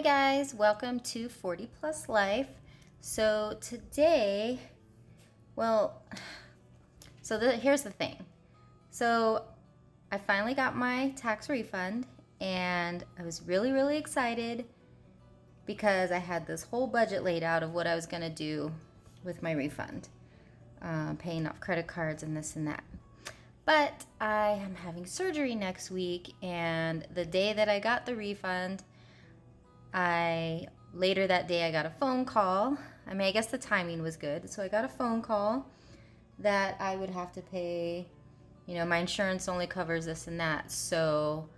Hi guys, welcome to 40 Plus Life. So today, here's the thing. So I finally got my tax refund and I was really excited because I had this whole budget laid out of what I was gonna do with my refund, paying off credit cards and this and that. But I am having surgery next week, and the day that I got the refund, later that day I got a phone call. I guess the timing was good. So I got a phone call that I would have to pay, my insurance only covers this and that. So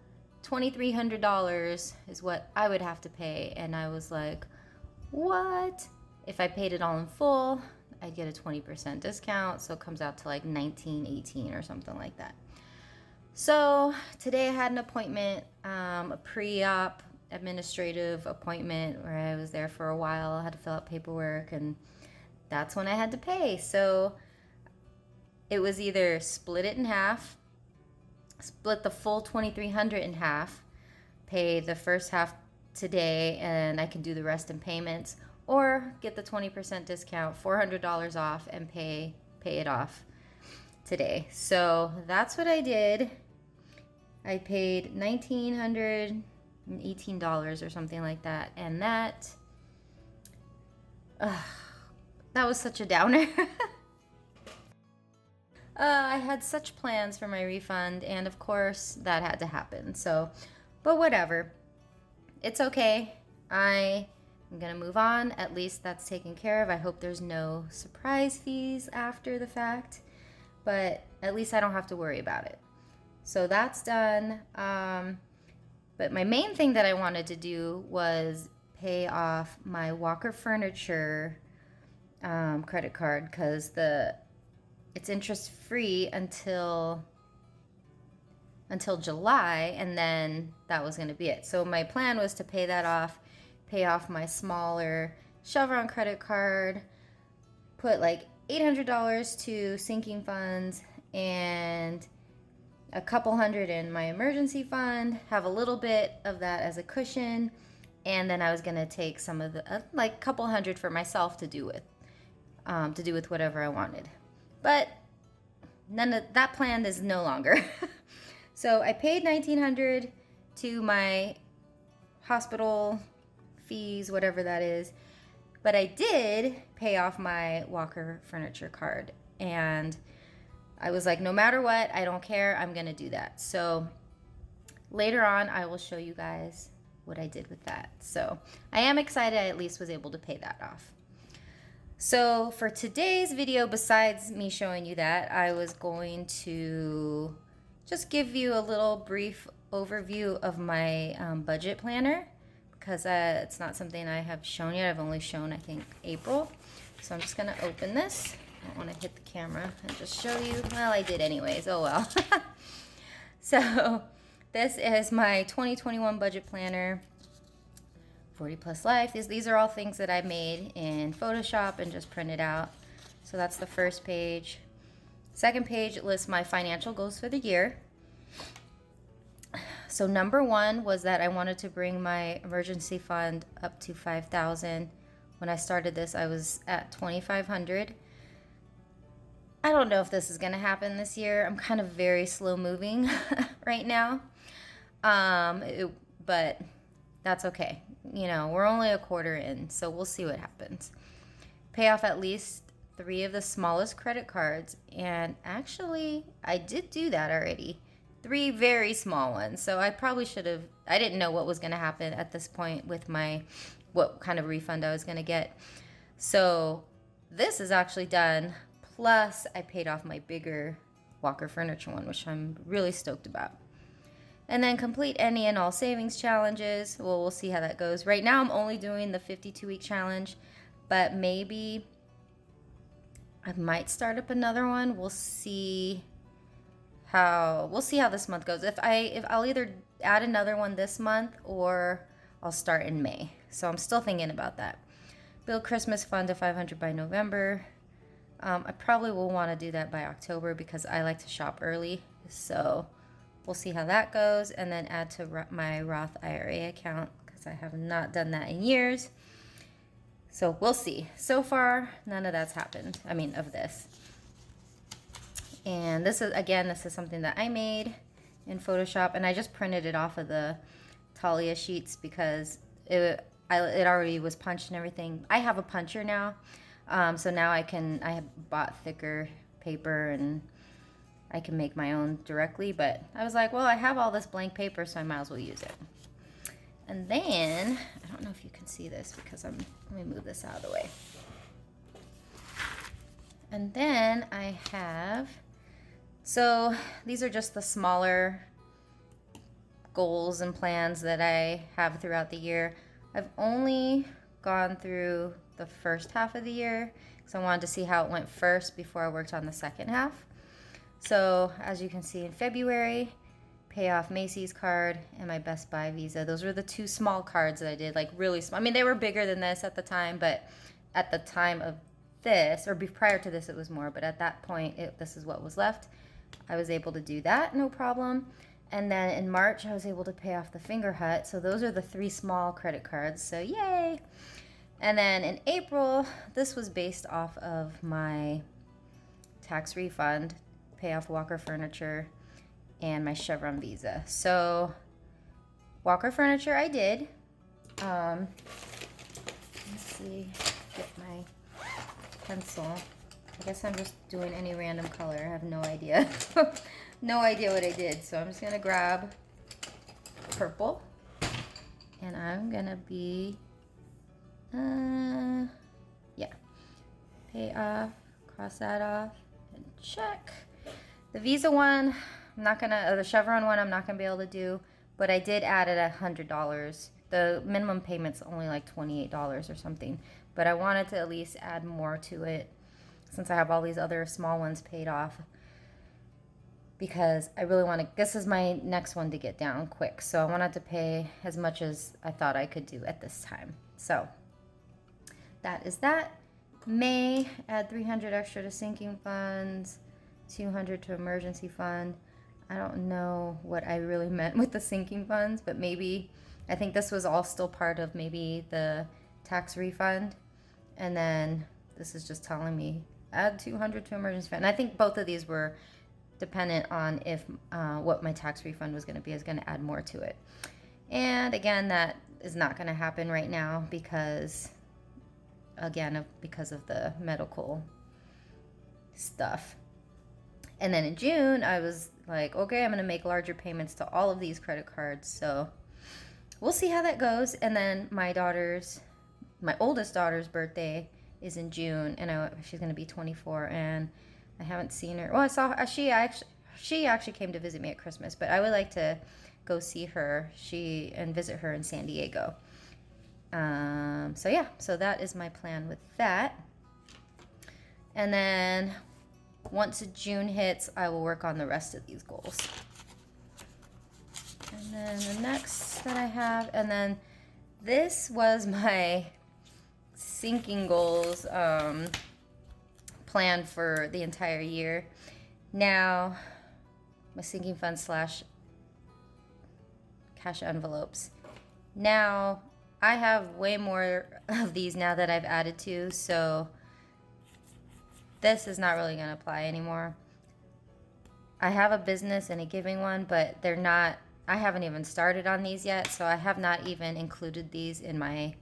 $2,300 is what I would have to pay. And I was like, what? If I paid it all in full, I'd get a 20% discount. So it comes out to like $1,918 or something like that. So today I had an appointment, a pre-op administrative appointment where I was there for a while. I had to fill out paperwork, and that's when I had to pay. So it was either split it in half, split the full 2,300 in half, pay the first half today, and I can do the rest in payments, or get the 20% discount, $400 off, and pay it off today. So that's what I did. I paid $1,918 or something like that, and that was such a downer. I had such plans for my refund, and of course that had to happen. So, but whatever, it's okay. I'm gonna move on. At least that's taken care of. I hope there's no surprise fees after the fact, but at least I don't have to worry about it. So that's done. But my main thing that I wanted to do was pay off my Walker Furniture credit card, because it's interest free until July, and then that was going to be it. So my plan was to pay that off, pay off my smaller Chevron credit card, put like $800 to sinking funds, and a couple hundred in my emergency fund, have a little bit of that as a cushion, and then I was gonna take some of the like couple hundred for myself to do with whatever I wanted. But none of that plan is no longer. So I paid $1,900 to my hospital fees, whatever that is, but I did pay off my Walker Furniture card, and I was like, no matter what, I don't care, I'm gonna do that. So later on, I will show you guys what I did with that. So I am excited I at least was able to pay that off. So for today's video, besides me showing you that, I was going to just give you a little brief overview of my budget planner, because it's not something I have shown yet. I've only shown, I think, April. So I'm just gonna open this. I don't want to hit the camera and just show you. Well, I did anyways. Oh well. So this is my 2021 budget planner, 40 Plus Life. These are all things that I made in Photoshop and just printed out. So that's the first page. Second page lists my financial goals for the year. So number one was that I wanted to bring my emergency fund up to $5,000. When I started this, I was at $2,500. I don't know if this is gonna happen this year. I'm kind of very slow moving right now, but that's okay. We're only a quarter in, so we'll see what happens. Pay off at least 3 of the smallest credit cards, and actually I did do that already. 3 very small ones. So I probably should have, I didn't know what was gonna happen at this point with what kind of refund I was gonna get. So this is actually done. Plus, I paid off my bigger Walker Furniture one, which I'm really stoked about. And then complete any and all savings challenges. Well, we'll see how that goes. Right now, I'm only doing the 52-week challenge, but maybe I might start up another one. We'll see how this month goes. If I'll either add another one this month, or I'll start in May. So I'm still thinking about that. Build Christmas fund to $500 by November. I probably will want to do that by October because I like to shop early. So we'll see how that goes. And then add to my Roth IRA account, because since I have not done that in years. So we'll see. So far, none of that's happened. I mean, of this. And this is, again, this is something that I made in Photoshop, and I just printed it off of the Talia sheets because it already was punched and everything. I have a puncher now, so now I have bought thicker paper and I can make my own directly, but I was like, well, I have all this blank paper, so I might as well use it. And then, I don't know if you can see this because let me move this out of the way. And then I have, so these are just the smaller goals and plans that I have throughout the year. I've only gone through the first half of the year because I wanted to see how it went first before I worked on the second half. So as you can see in February, pay off Macy's card and my Best Buy Visa. Those were the two small cards that I did, like really small. I mean, they were bigger than this at the time, but at the time of this, or prior to this, it was more, but at that point, this is what was left. I was able to do that, no problem. And then in March, I was able to pay off the Finger Hut. So those are the 3 small credit cards, so yay. And then in April, this was based off of my tax refund, pay off Walker Furniture, and my Chevron Visa. So Walker Furniture I did. Let's see, get my pencil. I guess I'm just doing any random color. I have no idea. No idea what I did. So I'm just gonna grab purple and I'm gonna be, yeah, pay off, cross that off, and check. The Visa one, I'm not gonna, the Chevron one, I'm not gonna be able to do, but I did add it $100. The minimum payment's only like $28 or something, but I wanted to at least add more to it since I have all these other small ones paid off, because I really want to, this is my next one to get down quick, so I wanted to pay as much as I thought I could do at this time. So that is that. May, add 300 extra to sinking funds, 200 to emergency fund. I don't know what I really meant with the sinking funds, but maybe, I think this was all still part of maybe the tax refund. And then this is just telling me add 200 to emergency fund. And I think both of these were dependent on if what my tax refund was going to be. I was going to add more to it. And again, that is not going to happen right now because, again, because of the medical stuff. And then in June, I was like, okay, I'm going to make larger payments to all of these credit cards. So we'll see how that goes. And then my oldest daughter's birthday is in June, and she's going to be 24, and I haven't seen her. Well, I saw her. She actually came to visit me at Christmas, but I would like to go see her and visit her in San Diego. So yeah, so that is my plan with that. And then once June hits, I will work on the rest of these goals. And then the next that I have, and then this was my sinking goals plan for the entire year. Now, my sinking fund / cash envelopes. Now, I have way more of these now that I've added to, so this is not really going to apply anymore. I have a business and a giving one, but they're not, I haven't even started on these yet, so I have not even included these in my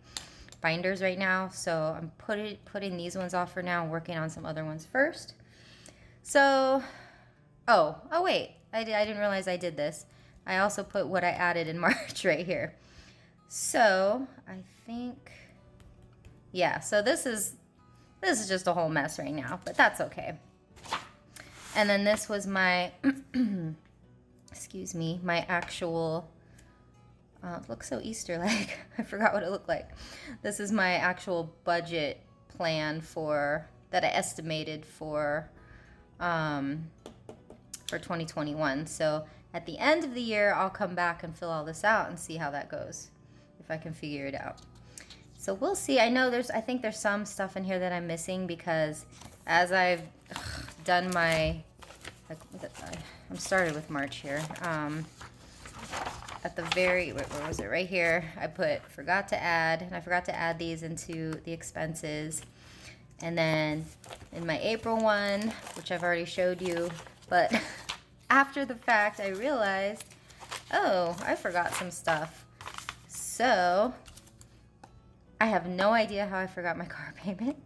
binders right now. So I'm putting these ones off for now and working on some other ones first. So, oh wait, I didn't realize I did this. I also put what I added in March right here. So I think, yeah, so this is just a whole mess right now, but that's okay. And then this was my, excuse me, my actual, it looks so Easter-like. I forgot what it looked like. This is my actual budget plan that I estimated for 2021. So at the end of the year, I'll come back and fill all this out and see how that goes, if I can figure it out. So we'll see. I think there's some stuff in here that I'm missing because as I've done my, I'm started with March here. at the very, where was it? Right here. I put forgot to add, and I forgot to add these into the expenses. And then in my April one, which I've already showed you, but after the fact, I realized, oh, I forgot some stuff. So I have no idea how I forgot my car payment.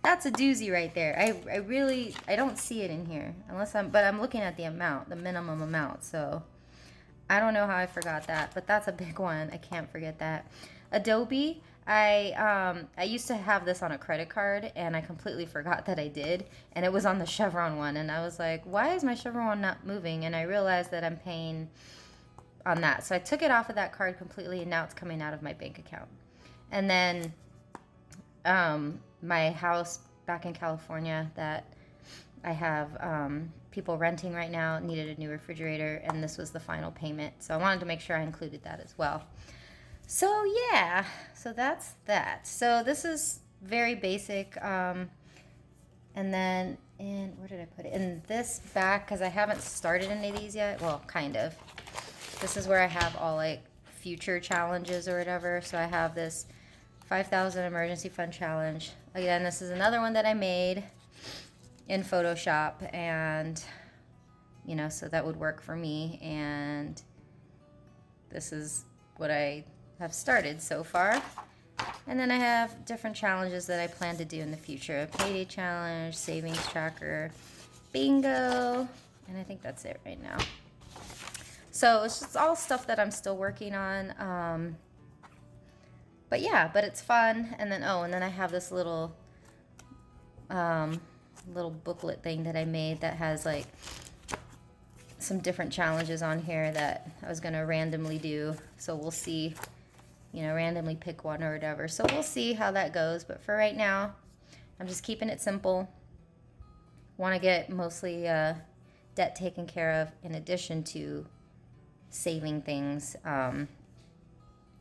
That's a doozy right there. I don't see it in here but I'm looking at the amount, the minimum amount. So I don't know how I forgot that, but that's a big one. I can't forget that. Adobe, I used to have this on a credit card, and I completely forgot that I did, and it was on the Chevron one, and I was like, why is my Chevron one not moving? And I realized that I'm paying on that. So I took it off of that card completely, and now it's coming out of my bank account. And then my house back in California that I have people renting right now needed a new refrigerator, and this was the final payment. So I wanted to make sure I included that as well. So yeah, so that's that. So this is very basic. And then where did I put it? In this back, because I haven't started any of these yet. Well, kind of. This is where I have all like future challenges or whatever. So I have this 5,000 emergency fund challenge. Again, this is another one that I made in Photoshop, and you know, so that would work for me. And this is what I have started so far. And then I have different challenges that I plan to do in the future. A payday challenge, savings tracker, bingo, and I think that's it right now. So it's just all stuff that I'm still working on. But yeah, but it's fun. And then, and then I have this little booklet thing that I made that has like some different challenges on here that I was gonna randomly do. So we'll see, you know, randomly pick one or whatever. So we'll see how that goes. But for right now, I'm just keeping it simple. Want to get mostly debt taken care of, in addition to saving things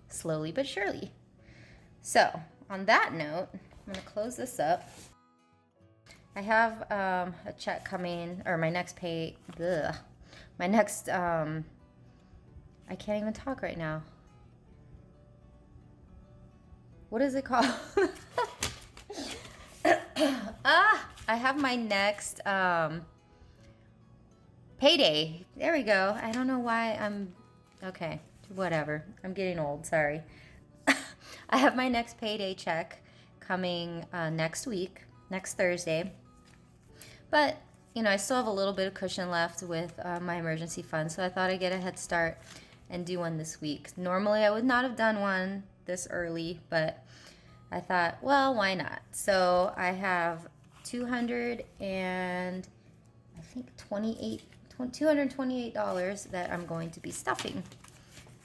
slowly but surely. So on that note, I'm going to close this up. I have a check coming, or my next I can't even talk right now. What is it called? I have my next payday. There we go. I don't know why okay, whatever. I'm getting old, sorry. I have my next payday check coming next week, next Thursday. But, you know, I still have a little bit of cushion left with my emergency fund, so I thought I'd get a head start and do one this week. Normally, I would not have done one this early, but I thought, well, why not? So I have $228 that I'm going to be stuffing.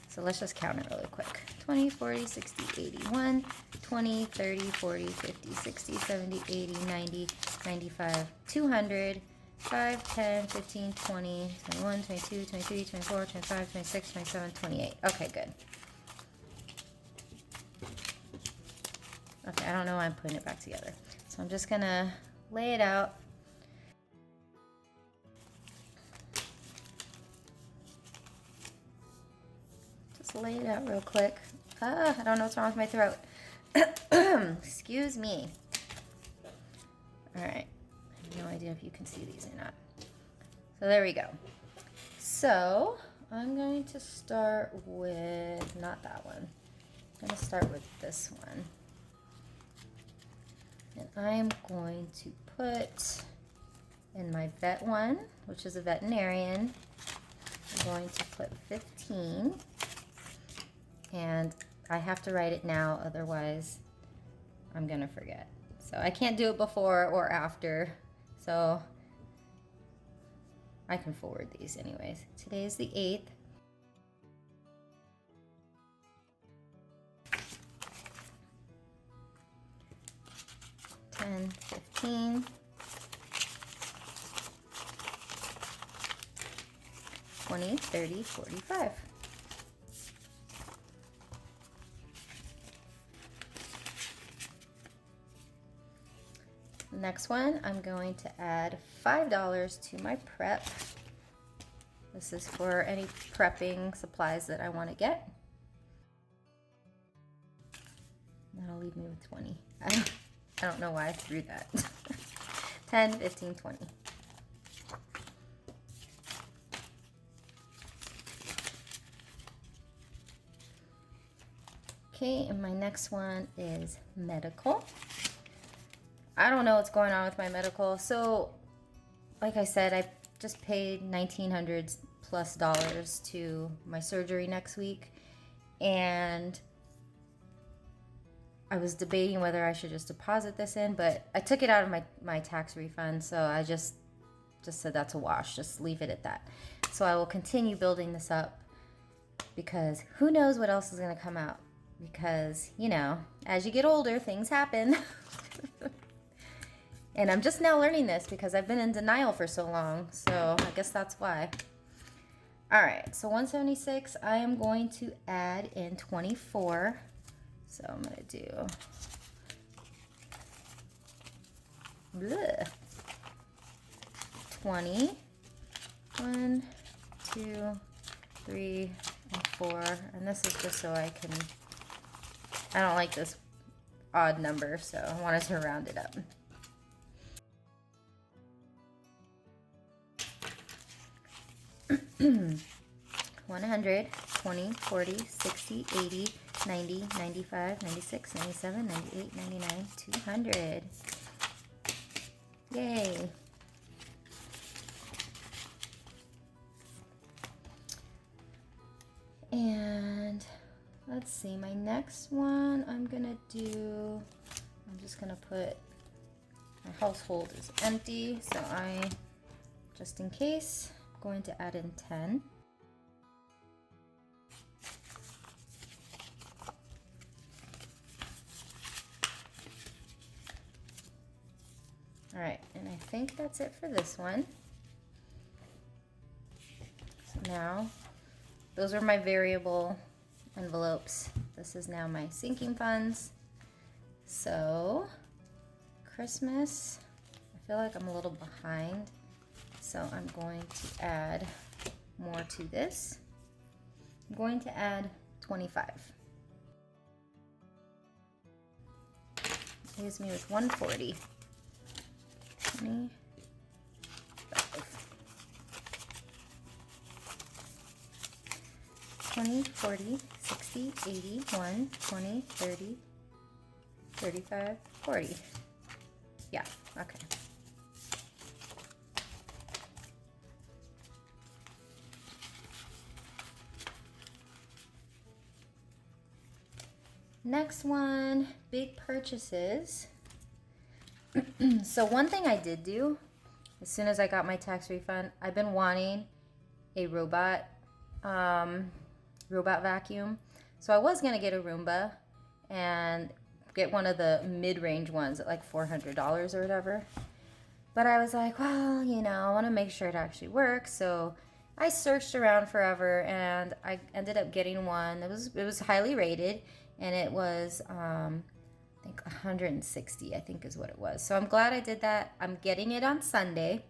So let's just count it really quick. 20, 40, 60, 80, 1, 20, 30, 40, 50, 60, 70, 80, 90, 95, 200, 5, 10, 15, 20, 21, 22, 23, 24, 25, 26, 27, 28. Okay, good. Okay, I don't know why I'm putting it back together. So I'm just gonna lay it out. Just lay it out real quick. I don't know what's wrong with my throat. Excuse me. All right. I have no idea if you can see these or not. So there we go. So I'm going to start with, not that one. I'm going to start with this one. And I'm going to put in my vet one, which is a veterinarian, I'm going to put 15. And I have to write it now, otherwise I'm going to forget. So I can't do it before or after. So I can forward these anyways. Today is the 8th. $10, $15, $20, $30, $45. Next one, I'm going to add $5 to my prep. This is for any prepping supplies that I want to get. That'll leave me with 20. I don't know why I threw that. 10, 15, 20. Okay, and my next one is medical. I don't know what's going on with my medical. So, like I said, I just paid $1,900 plus to my surgery next week. And I was debating whether I should just deposit this in, but I took it out of my tax refund. So I just said that's a wash. Just leave it at that. So I will continue building this up because who knows what else is going to come out. Because, you know, as you get older, things happen. And I'm just now learning this because I've been in denial for so long. So I guess that's why. All right, so 176, I am going to add in 24. So I'm going to do bleh, 20, 1, 2, 3, and 4. And this is just so I can... I don't like this odd number, so I wanted to round it up. $100, 20, 40, 60, 80, 90, 95, 96, 97, 98, 99, 200. Yay. And let's see, my next one I'm just gonna put, my household is empty, so just in case, I'm going to add in 10. All right, and I think that's it for this one. So now, those are my variable envelopes. This is now my sinking funds. So, Christmas, I feel like I'm a little behind. So I'm going to add more to this. I'm going to add 25. Leaves me with 140. 25. 20, 40, 60, 80, 1, 20, 30, 35, 40. Yeah, okay. Next one, big purchases. So one thing I did do, as soon as I got my tax refund, I've been wanting a robot vacuum. So I was gonna get a Roomba and get one of the mid-range ones at like $400 or whatever. But I was like, well, you know, I want to make sure it actually works. So I searched around forever and I ended up getting one. It was highly rated, and it was I think 160, I think is what it was. So I'm glad I did that. I'm getting it on Sunday.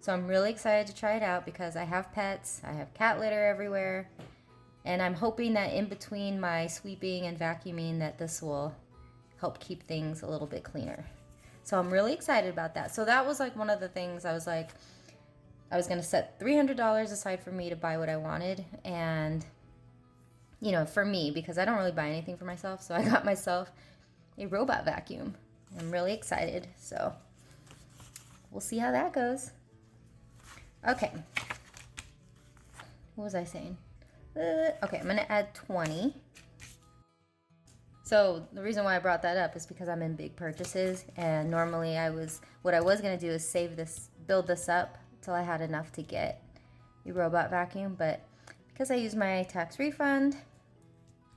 So I'm really excited to try it out because I have pets. I have cat litter everywhere. And I'm hoping that in between my sweeping and vacuuming that this will help keep things a little bit cleaner. So I'm really excited about that. So that was like one of the things I was like, I was going to set $300 aside for me to buy what I wanted. And, you know, for me, because I don't really buy anything for myself. So I got myself a robot vacuum. I'm really excited. So we'll see how that goes. Okay. What was I saying? Okay, I'm going to add 20. So the reason why I brought that up is because I'm in big purchases, and normally what I was going to do is build this up till I had enough to get a robot vacuum, but because I used my tax refund,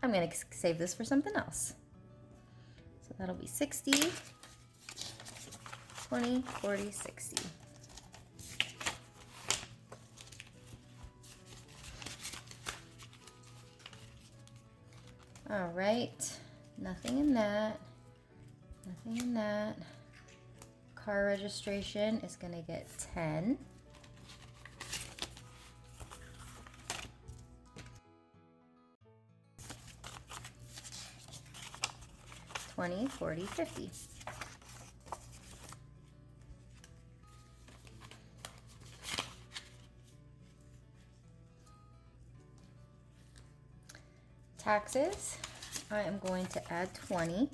I'm going to save this for something else. So that'll be 60, 20, 40, 60. All right, nothing in that, nothing in that. Car registration is gonna get 10. 20, 40, 50. Taxes, I am going to add 20.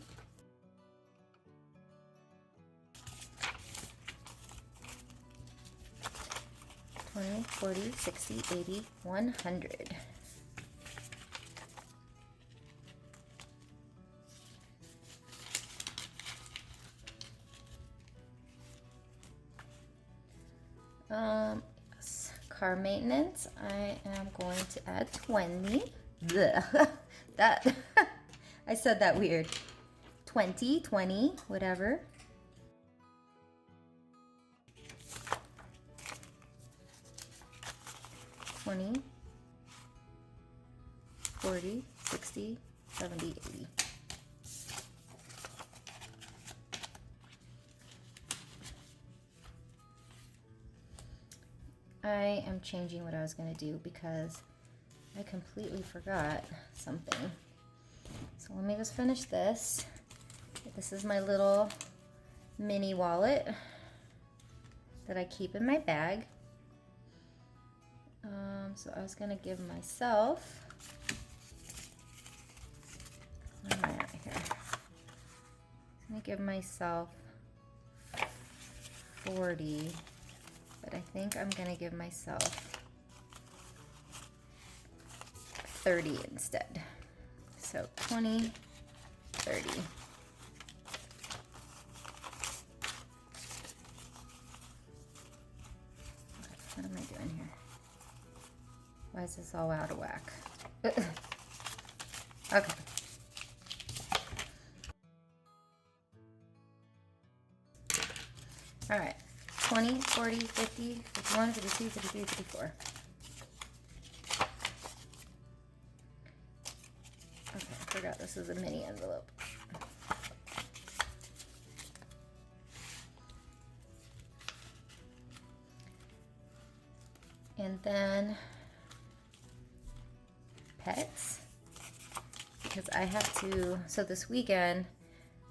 $20, $40, $60, $80, $100. Yes. Car maintenance, I am going to add 20. Blech. That I said that weird. 20, 20, whatever. $20, $40, $60, $70, $80. I am changing what I was going to do because I completely forgot something. So let me just finish this. This is my little mini wallet that I keep in my bag. So I was going to give myself, where am I at here? I'm going to give myself 40, but I think I'm going to give myself 30 instead. So 20, 30. What am I doing here? Why is this all out of whack? Okay. All right. 20, 40, 50, 51, 52, 53, 54. Okay, I forgot this is a mini envelope. And then pets, because I have to, so this weekend,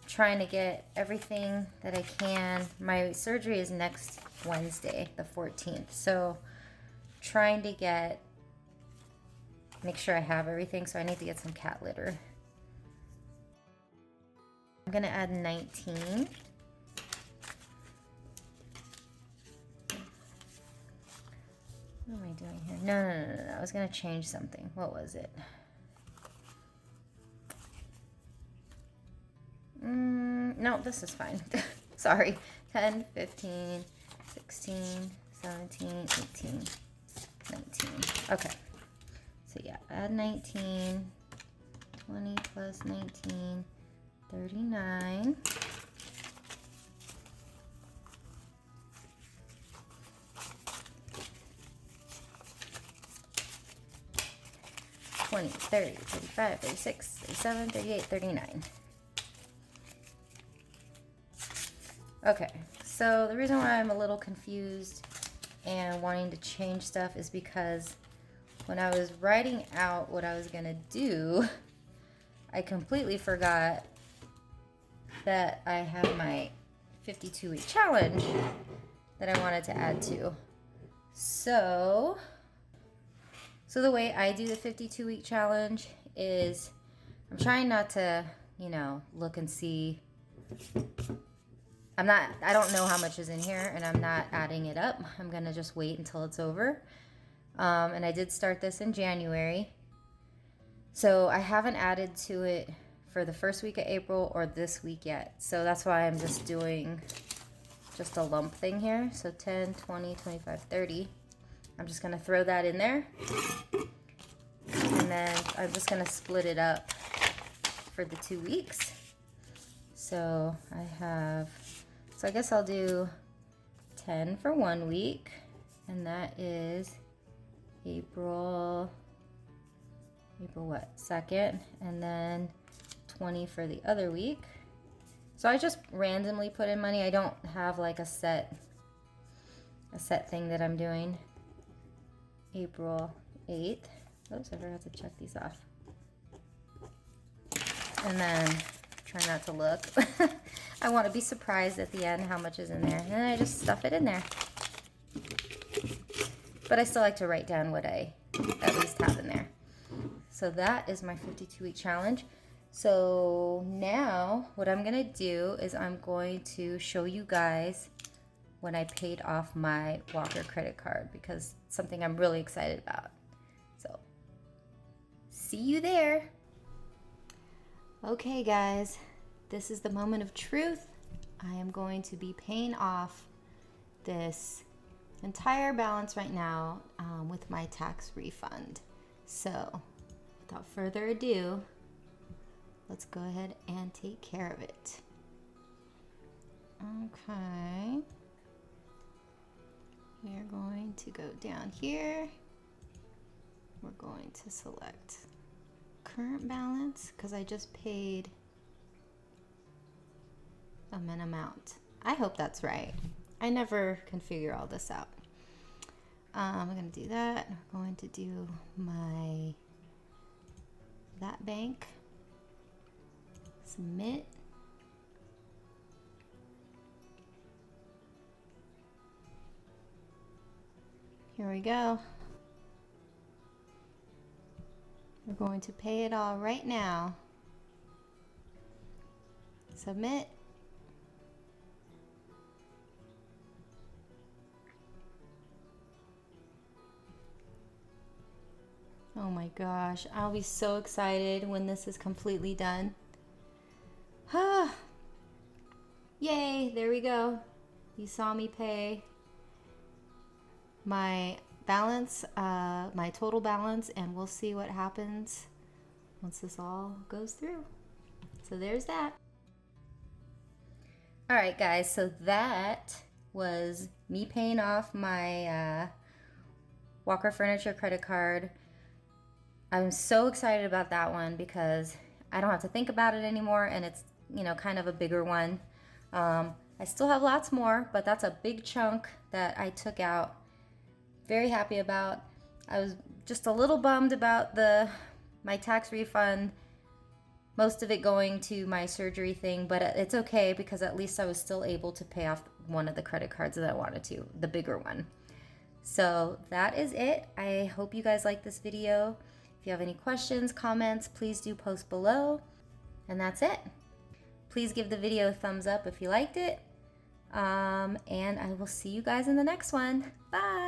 trying to get everything that I can. My surgery is next Wednesday, the 14th. So trying to make sure I have everything. So I need to get some cat litter. I'm gonna add 19. What am I doing here? No. I was gonna change something. What was it? No, this is fine. Sorry. 10, 15, 16, 17, 18, 19. Okay. So yeah, add 19. 20 plus 19, 39. $20, $30, $35, $36, $37, $38, $39. Okay, so the reason why I'm a little confused and wanting to change stuff is because when I was writing out what I was gonna do, I completely forgot that I have my 52-week challenge that I wanted to add to. So the way I do the 52-week challenge is I'm trying not to, look and see. I don't know how much is in here, and I'm not adding it up. I'm gonna just wait until it's over. And I did start this in January. So I haven't added to it for the first week of April or this week yet. So that's why I'm just doing just a lump thing here. So 10, 20, 25, 30. I'm just gonna throw that in there. And then I'm just gonna split it up for the 2 weeks. So I guess I'll do 10 for 1 week, and that is April what, 2nd, and then 20 for the other week. So I just randomly put in money. I don't have like a set thing that I'm doing. April 8th. Oops, I forgot to check these off. And then Try not to look. I want to be surprised at the end how much is in there. And then I just stuff it in there. But I still like to write down what I at least have in there. So that is my 52-week challenge. So now what I'm gonna do is I'm going to show you guys when I paid off my Walker credit card, because it's something I'm really excited about. So see you there. Okay guys, this is the moment of truth. I am going to be paying off this entire balance right now with my tax refund. So without further ado, let's go ahead and take care of it. Okay. We are going to go down here. We're going to select current balance because I just paid an amount. I hope that's right. I never can figure all this out. I'm going to do that. I'm going to do that bank. Submit. Here we go. We're going to pay it all right now. Submit. Oh my gosh, I'll be so excited when this is completely done. Ah, yay, there we go. You saw me pay my balance, my total balance, and we'll see what happens once this all goes through. So there's that. All right, guys, so that was me paying off my Walker Furniture credit card. I'm so excited about that one because I don't have to think about it anymore, and it's, you know, kind of a bigger one. I still have lots more, but that's a big chunk that I took out. Very happy about. I was just a little bummed about my tax refund, most of it going to my surgery thing, but it's okay because at least I was still able to pay off one of the credit cards that I wanted to, the bigger one. So that is it. I hope you guys like this video. If you have any questions, comments, please do post below. And that's it. Please give the video a thumbs up if you liked it. And I will see you guys in the next one. Bye.